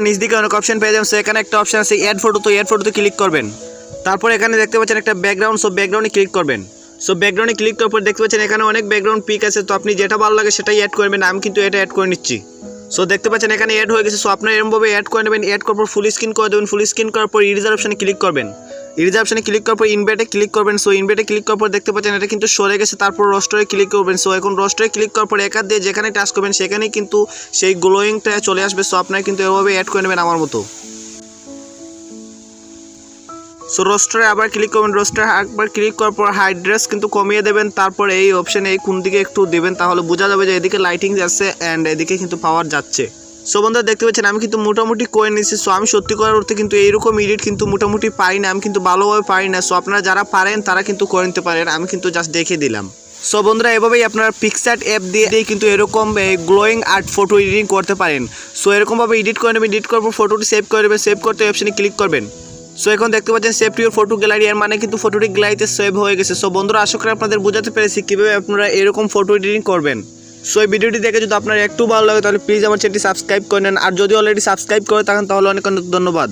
নিচ দিকে অনেক অপশন পেয়ে যাবেন। সো এখানে একটা অপশন আছে অ্যাড ফটো, তো অ্যাড ফটোতে ক্লিক করবেন। তারপর এখানে দেখতে পাচ্ছেন একটা ব্যাকগ্রাউন্ড, সো ব্যাকগ্রাউন্ডে ক্লিক করবেন। সো ব্যাকগ্রাউন্ডে ক্লিক করার পর দেখতে পাচ্ছেন এখানে অনেক ব্যাকগ্রাউন্ড পিক আছে, তো আপনি যেটা ভালো লাগে সেটাই অ্যাড করবেন। আমি কিন্তু এটা অ্যাড করে নিচ্ছি। সো দেখতে পাচ্ছেন এখানে অ্যাড হয়ে গেছে। সো আপনারা এরকমভাবে অ্যাড করে নেবেন। অ্যাড করার পর ফুল স্ক্রিন করে দেবেন। ফুল স্ক্রিন করার পর ইরেজার অপশনে ক্লিক করবেন। ইরেজার অপশনে ক্লিক করার পর ইনভার্টে ক্লিক করবেন। সো ইনভার্টে ক্লিক করার পর দেখতে পাচ্ছেন এটা কিন্তু সরে গেছে। তারপর রোস্টারে ক্লিক করবেন। সো এখন রোস্টারে ক্লিক করার পর একার দিয়ে যেখানে টাচ করবেন সেখানেই কিন্তু সেই গ্লোয়িংটা চলে আসবে। সো আপনারা কিন্তু এভাবে অ্যাড করে নেবেন আমার মতো। সো রোস্টারে আবার ক্লিক করবেন। রোস্টারে একবার ক্লিক করার পর হাইড্রেস কিন্তু কমিয়ে দেবেন। তারপর এই অপশানে এই কোন দিকে একটু দেবেন, তাহলে বোঝা যাবে যে এদিকে লাইটিং যাচ্ছে অ্যান্ড এদিকে কিন্তু পাওয়ার যাচ্ছে। সো বন্ধুরা দেখতে পাচ্ছেন আমি কিন্তু মোটামুটি করে নিচ্ছি। সো আমি সত্যি করার অর্থে কিন্তু এইরকম এডিট কিন্তু মোটামুটি পারি না, আমি কিন্তু ভালোভাবে পারি না। সো আপনারা যারা পারেন তারা কিন্তু করে নিতে পারেন, আমি কিন্তু জাস্ট দেখে দিলাম। সো বন্ধুরা এভাবেই আপনারা পিক্সআর্ট অ্যাপ দিয়ে কিন্তু এরকম গ্লোয়িং আর্ট ফটো এডিটিং করতে পারেন। সো এরকমভাবে এডিট করে নেবেন। এডিট করার পর ফটোটি সেভ করে নেবেন। সেভ করতে অপশানে ক্লিক করবেন। সো এখন দেখতে পাচ্ছেন save to your photo gallery, এর মানে কিন্তু ফটোটি গ্যালারিতে সেভ হয়ে গেছে। সো বন্ধুরা আশা করি আপনাদের বোঝাতে পেরেছি কীভাবে আপনারা এরকম ফটো এডিটিং করবেন। সো এই ভিডিওটি দেখে যদি আপনার একটু ভালো লাগে তাহলে প্লিজ আমার চ্যানেলটি সাবস্ক্রাইব করে নেন। আর যদি অলরেডি সাবস্ক্রাইব করে থাকেন তাহলে অনেক অনেক ধন্যবাদ।